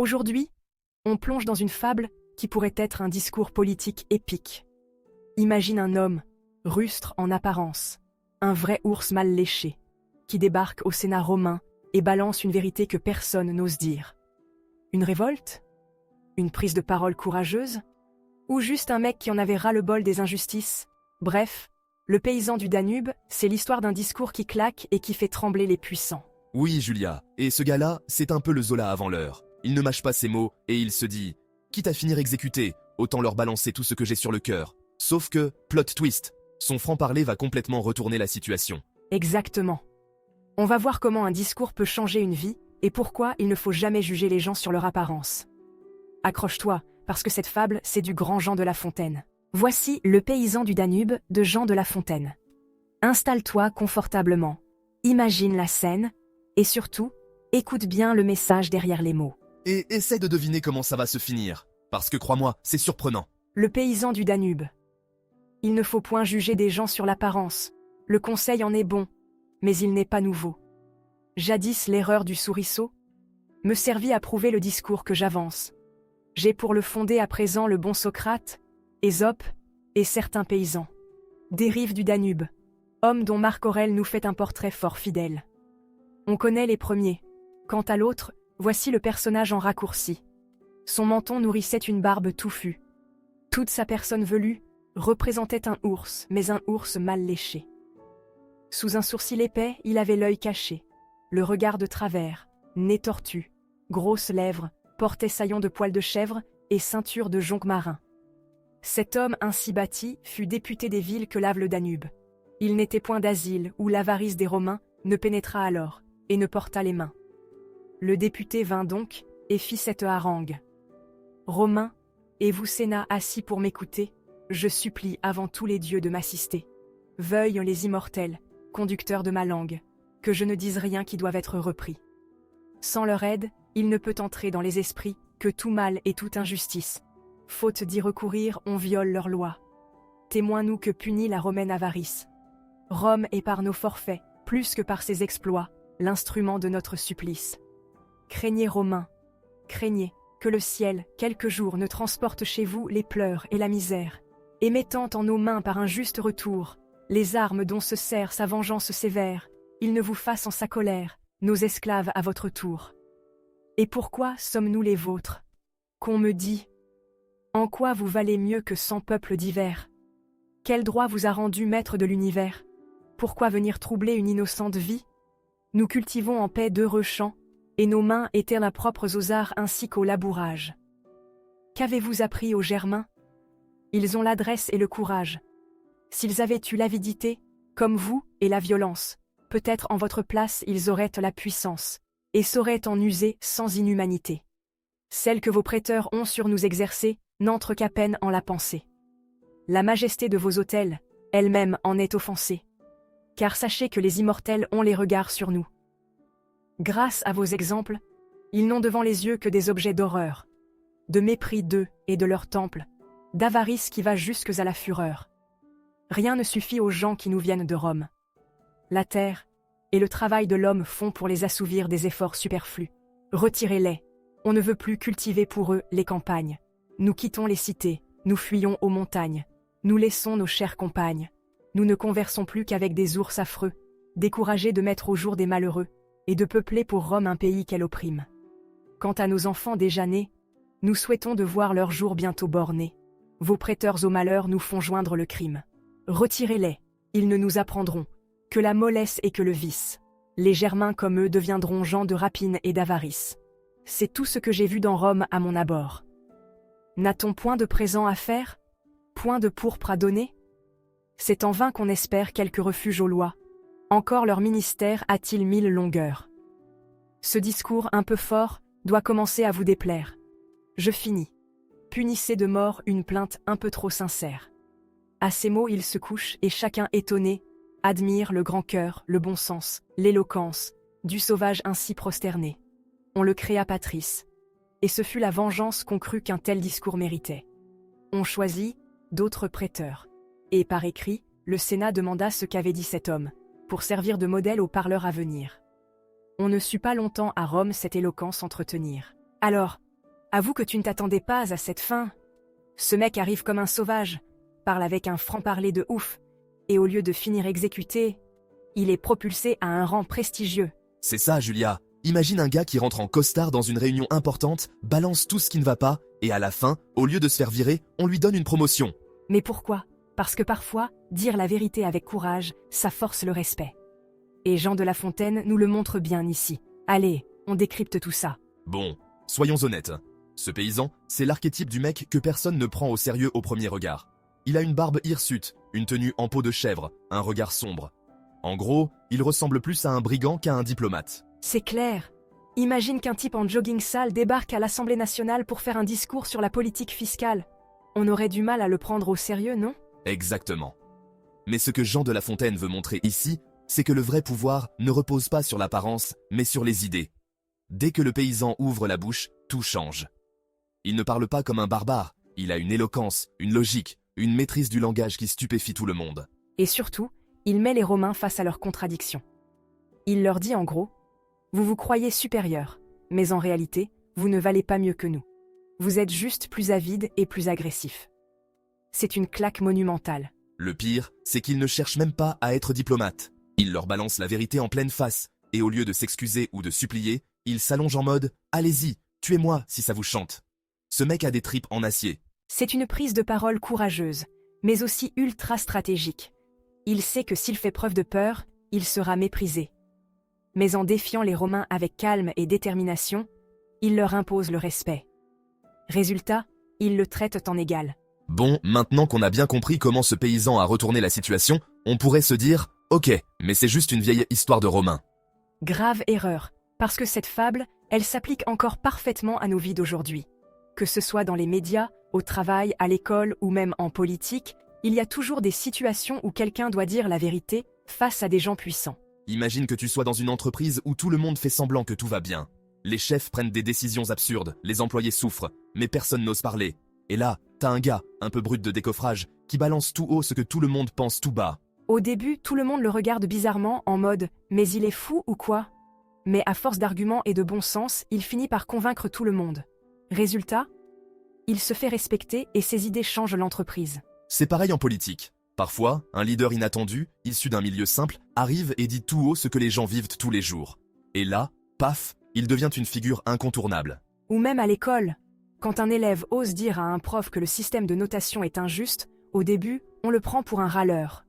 Aujourd'hui, on plonge dans une fable qui pourrait être un discours politique épique. Imagine un homme, rustre en apparence, un vrai ours mal léché, qui débarque au Sénat romain et balance une vérité que personne n'ose dire. Une révolte? Une prise de parole courageuse? Ou juste un mec qui en avait ras-le-bol des injustices? Bref, le paysan du Danube, c'est l'histoire d'un discours qui claque et qui fait trembler les puissants. Oui, Julia, et ce gars-là, c'est un peu le Zola avant l'heure. Il ne mâche pas ses mots et il se dit « Quitte à finir exécuté, autant leur balancer tout ce que j'ai sur le cœur. » Sauf que, plot twist, son franc-parler va complètement retourner la situation. Exactement. On va voir comment un discours peut changer une vie et pourquoi il ne faut jamais juger les gens sur leur apparence. Accroche-toi, parce que cette fable, c'est du grand Jean de La Fontaine. Voici Le paysan du Danube de Jean de La Fontaine. Installe-toi confortablement, imagine la scène et surtout, écoute bien le message derrière les mots. Et essaie de deviner comment ça va se finir, parce que crois-moi, c'est surprenant. Le paysan du Danube. Il ne faut point juger des gens sur l'apparence. Le conseil en est bon, mais il n'est pas nouveau. Jadis l'erreur du souriceau me servit à prouver le discours que j'avance. J'ai pour le fonder à présent le bon Socrate, Ésope et certains paysans. Des rives du Danube, homme dont Marc Aurèle nous fait un portrait fort fidèle. On connaît les premiers. Quant à l'autre, voici le personnage en raccourci. Son menton nourrissait une barbe touffue. Toute sa personne velue représentait un ours, mais un ours mal léché. Sous un sourcil épais, il avait l'œil caché, le regard de travers, nez tortu, grosses lèvres, portait saillon de poils de chèvre et ceinture de jonc marin. Cet homme ainsi bâti fut député des villes que lave le Danube. Il n'était point d'asile où l'avarice des Romains ne pénétra alors et ne porta les mains. Le député vint donc et fit cette harangue. « Romains, et vous Sénat assis pour m'écouter, je supplie avant tous les dieux de m'assister. Veuillent les immortels, conducteurs de ma langue, que je ne dise rien qui doive être repris. Sans leur aide, il ne peut entrer dans les esprits que tout mal et toute injustice. Faute d'y recourir, on viole leurs lois. Témoins-nous que punit la romaine avarice. Rome est par nos forfaits, plus que par ses exploits, l'instrument de notre supplice. Craignez Romains, craignez que le ciel, quelque jour, ne transporte chez vous les pleurs et la misère, et mettant en nos mains par un juste retour les armes dont se sert sa vengeance sévère, il ne vous fasse en sa colère, nos esclaves à votre tour. Et pourquoi sommes-nous les vôtres? Qu'on me dit, en quoi vous valez mieux que 100 peuples divers? Quel droit vous a rendu maître de l'univers? Pourquoi venir troubler une innocente vie? Nous cultivons en paix d'heureux champs, et nos mains éternent propres aux arts ainsi qu'au labourage. Qu'avez-vous appris aux Germains? Ils ont l'adresse et le courage. S'ils avaient eu l'avidité, comme vous, et la violence, peut-être en votre place ils auraient la puissance, et sauraient en user sans inhumanité. Celle que vos prêteurs ont sur nous exercée n'entre qu'à peine en la pensée. La majesté de vos autels, elle-même en est offensée. Car sachez que les immortels ont les regards sur nous. Grâce à vos exemples, ils n'ont devant les yeux que des objets d'horreur, de mépris d'eux et de leur temple, d'avarice qui va jusque à la fureur. Rien ne suffit aux gens qui nous viennent de Rome. La terre et le travail de l'homme font pour les assouvir des efforts superflus. Retirez-les, on ne veut plus cultiver pour eux les campagnes. Nous quittons les cités, nous fuyons aux montagnes, nous laissons nos chères compagnes. Nous ne conversons plus qu'avec des ours affreux, découragés de mettre au jour des malheureux, et de peupler pour Rome un pays qu'elle opprime. Quant à nos enfants déjà nés, nous souhaitons de voir leur jour bientôt borné. Vos prêteurs au malheur nous font joindre le crime. Retirez-les, ils ne nous apprendront que la mollesse et que le vice. Les Germains comme eux deviendront gens de rapine et d'avarice. C'est tout ce que j'ai vu dans Rome à mon abord. N'a-t-on point de présent à faire? Point de pourpre à donner? C'est en vain qu'on espère quelque refuge aux lois. Encore leur ministère a-t-il 1000 longueurs. Ce discours un peu fort doit commencer à vous déplaire. Je finis. Punissez de mort une plainte un peu trop sincère. À ces mots ils se couchent et chacun étonné admire le grand cœur, le bon sens, l'éloquence du sauvage ainsi prosterné. On le créa patrice. Et ce fut la vengeance qu'on crut qu'un tel discours méritait. On choisit d'autres prêteurs. Et par écrit, le Sénat demanda ce qu'avait dit cet homme, pour servir de modèle aux parleurs à venir. On ne sut pas longtemps à Rome cette éloquence entretenir. Alors, avoue que tu ne t'attendais pas à cette fin. Ce mec arrive comme un sauvage, parle avec un franc-parler de ouf, et au lieu de finir exécuté, il est propulsé à un rang prestigieux. C'est ça, Julia. Imagine un gars qui rentre en costard dans une réunion importante, balance tout ce qui ne va pas, et à la fin, au lieu de se faire virer, on lui donne une promotion. Mais pourquoi? Parce que parfois, dire la vérité avec courage, ça force le respect. Et Jean de La Fontaine nous le montre bien ici. Allez, on décrypte tout ça. Bon, soyons honnêtes. Ce paysan, c'est l'archétype du mec que personne ne prend au sérieux au premier regard. Il a une barbe hirsute, une tenue en peau de chèvre, un regard sombre. En gros, il ressemble plus à un brigand qu'à un diplomate. C'est clair. Imagine qu'un type en jogging sale débarque à l'Assemblée nationale pour faire un discours sur la politique fiscale. On aurait du mal à le prendre au sérieux, non? Exactement. Mais ce que Jean de La Fontaine veut montrer ici, c'est que le vrai pouvoir ne repose pas sur l'apparence, mais sur les idées. Dès que le paysan ouvre la bouche, tout change. Il ne parle pas comme un barbare, il a une éloquence, une logique, une maîtrise du langage qui stupéfie tout le monde. Et surtout, il met les Romains face à leurs contradictions. Il leur dit en gros, « Vous vous croyez supérieurs, mais en réalité, vous ne valez pas mieux que nous. Vous êtes juste plus avides et plus agressifs. » C'est une claque monumentale. Le pire, c'est qu'il ne cherche même pas à être diplomate. Il leur balance la vérité en pleine face, et au lieu de s'excuser ou de supplier, il s'allonge en mode « Allez-y, tuez-moi si ça vous chante ». Ce mec a des tripes en acier. C'est une prise de parole courageuse, mais aussi ultra stratégique. Il sait que s'il fait preuve de peur, il sera méprisé. Mais en défiant les Romains avec calme et détermination, il leur impose le respect. Résultat, ils le traitent en égal. Bon, maintenant qu'on a bien compris comment ce paysan a retourné la situation, on pourrait se dire « Ok, mais c'est juste une vieille histoire de Romains ». Grave erreur, parce que cette fable, elle s'applique encore parfaitement à nos vies d'aujourd'hui. Que ce soit dans les médias, au travail, à l'école ou même en politique, il y a toujours des situations où quelqu'un doit dire la vérité face à des gens puissants. Imagine que tu sois dans une entreprise où tout le monde fait semblant que tout va bien. Les chefs prennent des décisions absurdes, les employés souffrent, mais personne n'ose parler. Et là, t'as un gars, un peu brut de décoffrage, qui balance tout haut ce que tout le monde pense tout bas. Au début, tout le monde le regarde bizarrement en mode « mais il est fou ou quoi ?» Mais à force d'arguments et de bon sens, il finit par convaincre tout le monde. Résultat, il se fait respecter et ses idées changent l'entreprise. C'est pareil en politique. Parfois, un leader inattendu, issu d'un milieu simple, arrive et dit tout haut ce que les gens vivent tous les jours. Et là, paf, il devient une figure incontournable. Ou même à l'école. Quand un élève ose dire à un prof que le système de notation est injuste, au début, on le prend pour un râleur.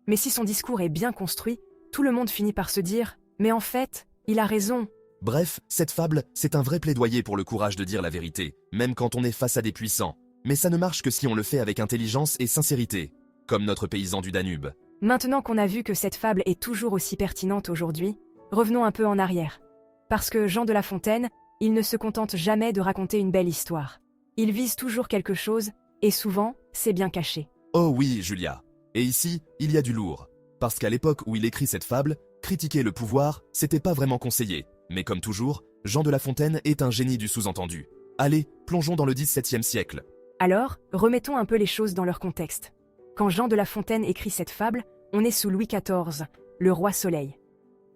Mais si son discours est bien construit, tout le monde finit par se dire « mais en fait, il a raison ». Bref, cette fable, c'est un vrai plaidoyer pour le courage de dire la vérité, même quand on est face à des puissants. Mais ça ne marche que si on le fait avec intelligence et sincérité, comme notre paysan du Danube. Maintenant qu'on a vu que cette fable est toujours aussi pertinente aujourd'hui, revenons un peu en arrière. Parce que Jean de La Fontaine, il ne se contente jamais de raconter une belle histoire. Il vise toujours quelque chose, et souvent, c'est bien caché. Oh oui, Julia. Et ici, il y a du lourd. Parce qu'à l'époque où il écrit cette fable, critiquer le pouvoir, c'était pas vraiment conseillé. Mais comme toujours, Jean de La Fontaine est un génie du sous-entendu. Allez, plongeons dans le XVIIe siècle. Alors, remettons un peu les choses dans leur contexte. Quand Jean de La Fontaine écrit cette fable, on est sous Louis XIV, le roi Soleil.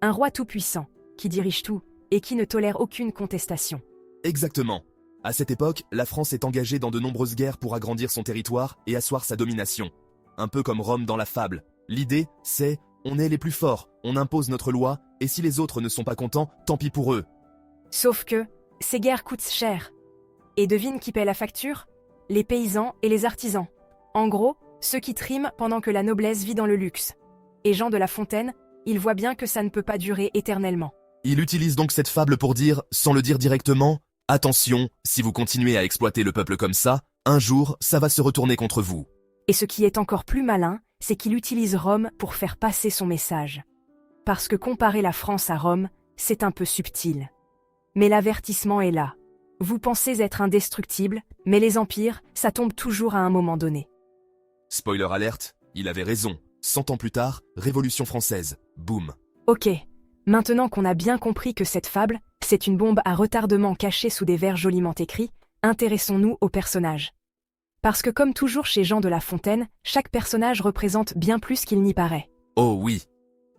Un roi tout-puissant, qui dirige tout, et qui ne tolère aucune contestation. Exactement. À cette époque, la France est engagée dans de nombreuses guerres pour agrandir son territoire et asseoir sa domination. Un peu comme Rome dans la fable. L'idée, c'est « on est les plus forts, on impose notre loi, et si les autres ne sont pas contents, tant pis pour eux ». Sauf que, ces guerres coûtent cher. Et devine qui paie la facture? Les paysans et les artisans. En gros, ceux qui triment pendant que la noblesse vit dans le luxe. Et Jean de La Fontaine, il voit bien que ça ne peut pas durer éternellement. Il utilise donc cette fable pour dire, sans le dire directement, « Attention, si vous continuez à exploiter le peuple comme ça, un jour, ça va se retourner contre vous ». Et ce qui est encore plus malin, c'est qu'il utilise Rome pour faire passer son message. Parce que comparer la France à Rome, c'est un peu subtil. Mais l'avertissement est là. Vous pensez être indestructible, mais les empires, ça tombe toujours à un moment donné. Spoiler alerte, il avait raison. 100 ans plus tard, Révolution française. Boum. Ok, maintenant qu'on a bien compris que cette fable, c'est une bombe à retardement cachée sous des vers joliment écrits, intéressons-nous aux personnages. Parce que comme toujours chez Jean de La Fontaine, chaque personnage représente bien plus qu'il n'y paraît. Oh oui.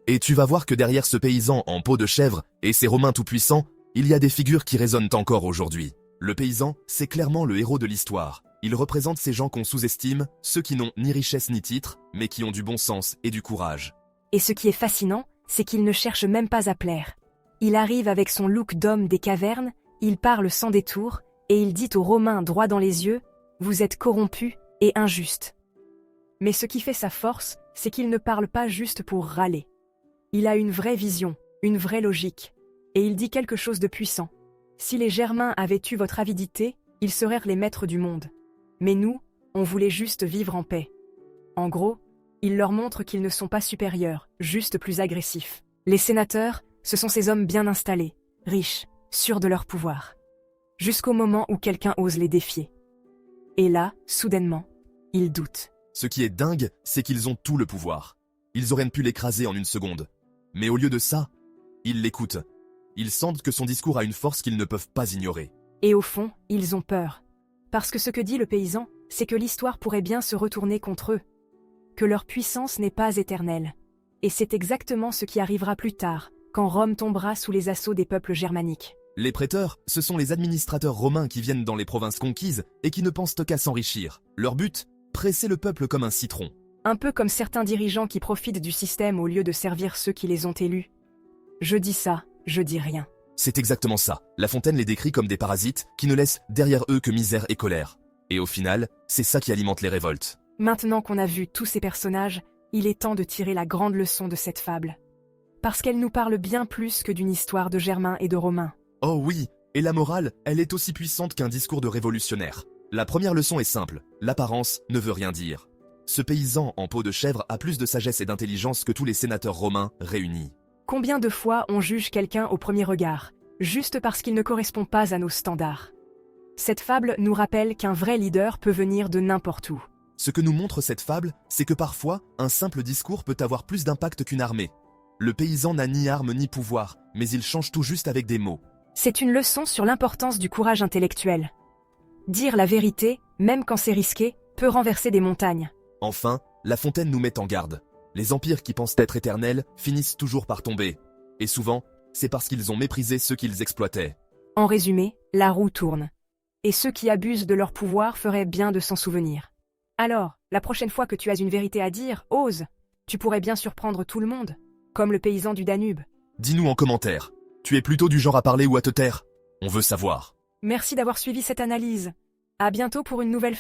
Et tu vas voir que derrière ce paysan en peau de chèvre et ces Romains tout-puissants, il y a des figures qui résonnent encore aujourd'hui. Le paysan, c'est clairement le héros de l'histoire. Il représente ces gens qu'on sous-estime, ceux qui n'ont ni richesse ni titre, mais qui ont du bon sens et du courage. Et ce qui est fascinant, c'est qu'il ne cherche même pas à plaire. Il arrive avec son look d'homme des cavernes, il parle sans détour, et il dit aux Romains droit dans les yeux, « Vous êtes corrompus et injustes. » Mais ce qui fait sa force, c'est qu'il ne parle pas juste pour râler. Il a une vraie vision, une vraie logique, et il dit quelque chose de puissant. Si les Germains avaient eu votre avidité, ils seraient les maîtres du monde. Mais nous, on voulait juste vivre en paix. En gros, il leur montre qu'ils ne sont pas supérieurs, juste plus agressifs. Les sénateurs, ce sont ces hommes bien installés, riches, sûrs de leur pouvoir. Jusqu'au moment où quelqu'un ose les défier. Et là, soudainement, ils doutent. Ce qui est dingue, c'est qu'ils ont tout le pouvoir. Ils auraient pu l'écraser en une seconde. Mais au lieu de ça, ils l'écoutent. Ils sentent que son discours a une force qu'ils ne peuvent pas ignorer. Et au fond, ils ont peur. Parce que ce que dit le paysan, c'est que l'histoire pourrait bien se retourner contre eux. Que leur puissance n'est pas éternelle. Et c'est exactement ce qui arrivera plus tard, quand Rome tombera sous les assauts des peuples germaniques. Les préteurs, ce sont les administrateurs romains qui viennent dans les provinces conquises et qui ne pensent qu'à s'enrichir. Leur but, presser le peuple comme un citron. Un peu comme certains dirigeants qui profitent du système au lieu de servir ceux qui les ont élus. Je dis ça, je dis rien. C'est exactement ça. La Fontaine les décrit comme des parasites qui ne laissent derrière eux que misère et colère. Et au final, c'est ça qui alimente les révoltes. Maintenant qu'on a vu tous ces personnages, il est temps de tirer la grande leçon de cette fable. Parce qu'elle nous parle bien plus que d'une histoire de Germains et de Romains. Oh oui, et la morale, elle est aussi puissante qu'un discours de révolutionnaire. La première leçon est simple, l'apparence ne veut rien dire. Ce paysan en peau de chèvre a plus de sagesse et d'intelligence que tous les sénateurs romains réunis. Combien de fois on juge quelqu'un au premier regard, juste parce qu'il ne correspond pas à nos standards? Cette fable nous rappelle qu'un vrai leader peut venir de n'importe où. Ce que nous montre cette fable, c'est que parfois, un simple discours peut avoir plus d'impact qu'une armée. Le paysan n'a ni arme ni pouvoir, mais il change tout juste avec des mots. C'est une leçon sur l'importance du courage intellectuel. Dire la vérité, même quand c'est risqué, peut renverser des montagnes. Enfin, La Fontaine nous met en garde. Les empires qui pensent être éternels finissent toujours par tomber. Et souvent, c'est parce qu'ils ont méprisé ceux qu'ils exploitaient. En résumé, la roue tourne. Et ceux qui abusent de leur pouvoir feraient bien de s'en souvenir. Alors, la prochaine fois que tu as une vérité à dire, ose. Tu pourrais bien surprendre tout le monde, comme le paysan du Danube. Dis-nous en commentaire. Tu es plutôt du genre à parler ou à te taire? On veut savoir. Merci d'avoir suivi cette analyse. À bientôt pour une nouvelle